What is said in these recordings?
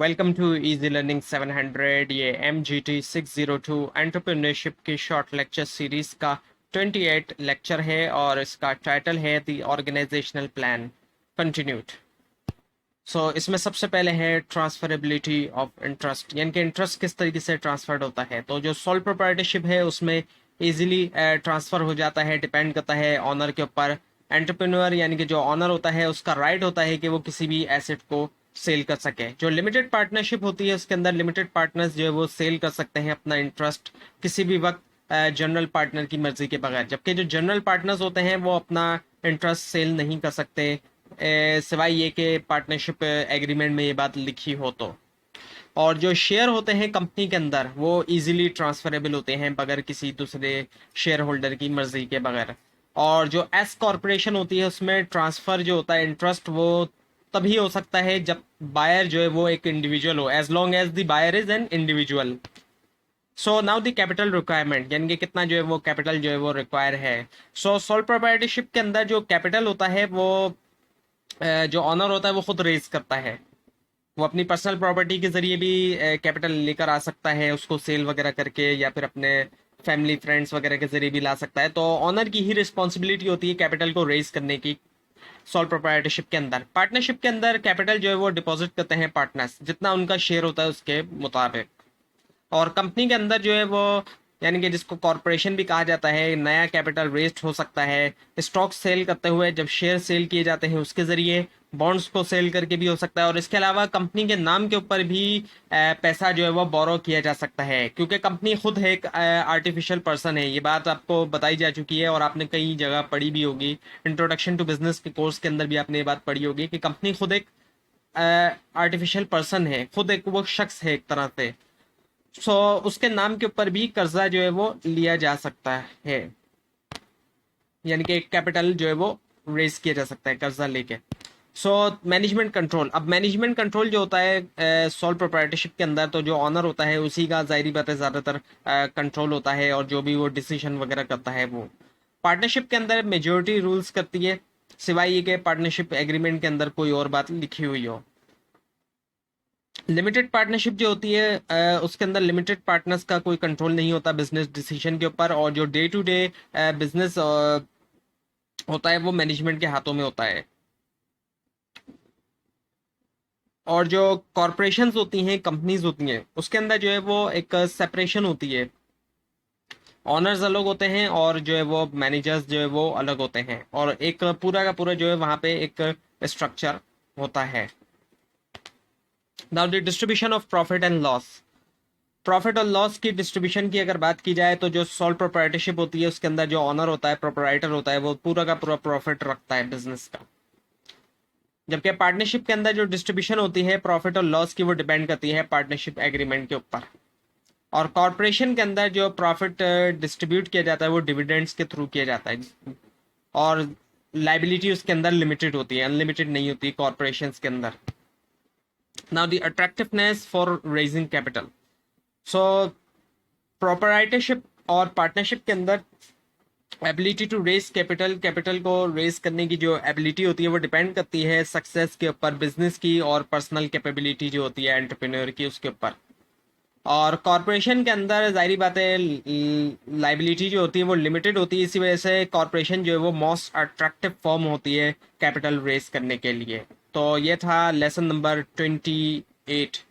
Welcome to easy learning 700। ये MGT 602 entrepreneurship की short lecture series का 28 लेक्चर है और इसका टाइटल है द ऑर्गेनाइजेशनल प्लान कंटिन्यूड। इसमें सबसे पहले है ट्रांसफरेबिलिटी ऑफ इंटरेस्ट, यानी कि इंटरेस्ट किस तरीके से ट्रांसफर्ड होता है। तो जो सोल प्रोप्राइटरशिप है उसमें इजीली ट्रांसफर हो जाता है, डिपेंड करता है ऑनर के ऊपर। एंटरप्रेन्योर यानी कि जो ऑनर होता है उसका राइट होता है कि वो किसी भी एसेट को सेल कर सके। जो लिमिटेड पार्टनरशिप होती है उसके अंदर लिमिटेड पार्टनर्स जो है वो सेल कर सकते हैं अपना इंटरेस्ट किसी भी वक्त जनरल पार्टनर की मर्जी के बगैर, जबकि जो जनरल पार्टनर्स होते हैं वो अपना इंटरेस्ट सेल नहीं कर सकते सिवाय ये कि पार्टनरशिप एग्रीमेंट में ये बात लिखी हो तो। और जो शेयर होते हैं कंपनी के अंदर वो इजीली ट्रांसफरेबल होते हैं बगैर किसी दूसरे शेयर होल्डर की मर्जी के बगैर। और जो एस कॉरपोरेशन होती है उसमें ट्रांसफर जो होता है इंटरेस्ट वो तभी हो सकता है जब बायर जो है वो एक इंडिविजुअल हो, as long as the buyer is an individual. So now the capital requirement, यानी कि कितना जो है वो कैपिटल जो है वो रिक्वायर है। सोल प्रोप्राइटरशिप के अंदर जो कैपिटल होता है वो जो ऑनर होता है वो खुद रेज करता है। वो अपनी पर्सनल प्रॉपर्टी के जरिए भी कैपिटल लेकर आ सकता है, उसको सेल वगैरह करके, या फिर अपने फैमिली फ्रेंड्स वगैरह के जरिए भी ला सकता है। तो ऑनर की ही रिस्पॉन्सिबिलिटी होती है कैपिटल को रेज करने की। सोल प्रोप्राइटरशिप के अंदर पार्टनरशिप के अंदर कैपिटल जो है वो डिपॉजिट करते हैं पार्टनर्स, जितना उनका शेयर होता है उसके मुताबिक। और कंपनी के अंदर जो है वो, यानी कि जिसको कॉरपोरेशन भी कहा जाता है, नया कैपिटल रेस्ड हो सकता है स्टॉक सेल करते हुए, जब शेयर सेल किए जाते हैं उसके जरिए, बॉन्ड्स को सेल करके भी हो सकता है। और इसके अलावा कंपनी के नाम के ऊपर भी पैसा जो है वो बोरो किया जा सकता है, क्योंकि कंपनी खुद एक आर्टिफिशियल पर्सन है। ये बात आपको बताई जा चुकी है और आपने कई जगह पढ़ी भी होगी। इंट्रोडक्शन टू बिजनेस के कोर्स के अंदर भी आपने ये बात पढ़ी होगी कि कंपनी खुद एक आर्टिफिशियल पर्सन है, खुद एक वो शख्स है एक तरह से। उसके नाम के ऊपर भी कर्जा जो है वो लिया जा सकता है, यानी कि कैपिटल जो है वो रेज किया जा सकता है कर्जा लेके। मैनेजमेंट कंट्रोल, अब मैनेजमेंट कंट्रोल जो होता है सोल प्रोप्राइटरशिप के अंदर, तो जो ऑनर होता है उसी का जाहिर बात है ज़्यादातर कंट्रोल होता है, और जो भी वो डिसीजन वगैरह करता है वो पार्टनरशिप के अंदर मेजोरिटी रूल्स करती है, सिवाय ये कि पार्टनरशिप एग्रीमेंट के अंदर कोई और बात लिखी हुई हो। लिमिटेड पार्टनरशिप जो होती है उसके अंदर लिमिटेड पार्टनर्स का कोई कंट्रोल नहीं होता बिजनेस डिसीजन के ऊपर, और जो डे टू डे बिजनेस होता है वो मैनेजमेंट के हाथों में होता है। और जो कॉरपोरेशंस होती हैं, कंपनीज होती हैं, उसके अंदर जो है वो एक सेपरेशन होती है। ऑनर्स अलग होते हैं और जो है वो मैनेजर्स जो है वो अलग होते हैं, और एक पूरा का पूरा जो है वहाँ पे एक स्ट्रक्चर होता है। Now the distribution of profit and loss. Profit और लॉस की डिस्ट्रीब्यूशन की अगर बात की जाए तो जो सोल प्रोप्राइटरशिप होती है उसके अंदर जो ऑनर होता है, प्रोप्राइटर होता है, वो पूरा का पूरा प्रॉफिट रखता है बिजनेस का। जबकि पार्टनरशिप के अंदर जो डिस्ट्रीब्यूशन होती है प्रॉफिट और लॉस की वो डिपेंड करती है पार्टनरशिप एग्रीमेंट के ऊपर। और कॉरपोरेशन के अंदर जो प्रॉफिट डिस्ट्रीब्यूट किया जाता है वो डिविडेंड्स के थ्रू किया जाता है, और लाइबिलिटी उसके अंदर लिमिटेड होती है, अनलिमिटेड नहीं होती कॉरपोरेशन के अंदर। Now the attractiveness for raising capital. So proprietorship और पार्टनरशिप के अंदर ability to raise capital, capital को रेज करने की जो एबिलिटी होती है वो डिपेंड करती है सक्सेस के ऊपर बिजनेस की, और पर्सनल कैपेबिलिटी जो होती है एंटरप्रेन्योर की उसके ऊपर। और कॉरपोरेशन के अंदर जाहिर बात है लाइबिलिटी जो होती है वो लिमिटेड होती है, इसी वजह से कॉरपोरेशन जो है वो मोस्ट अट्रैक्टिव फॉर्म होती है कैपिटल रेज करने के लिए। तो ये था लेसन नंबर 28,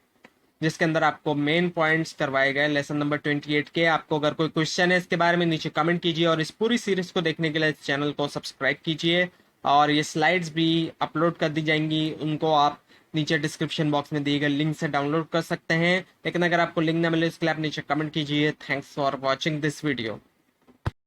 जिसके अंदर आपको मेन पॉइंट्स करवाए गए लेसन नंबर 28 के। आपको अगर कोई क्वेश्चन है इसके बारे में नीचे कमेंट कीजिए, और इस पूरी सीरीज को देखने के लिए इस चैनल को सब्सक्राइब कीजिए। और ये स्लाइड्स भी अपलोड कर दी जाएंगी, उनको आप नीचे डिस्क्रिप्शन बॉक्स में दिए गए लिंक से डाउनलोड कर सकते हैं। लेकिन अगर आपको लिंक ना मिले इसके लिए आप नीचे कमेंट कीजिए। Thanks for watching this video.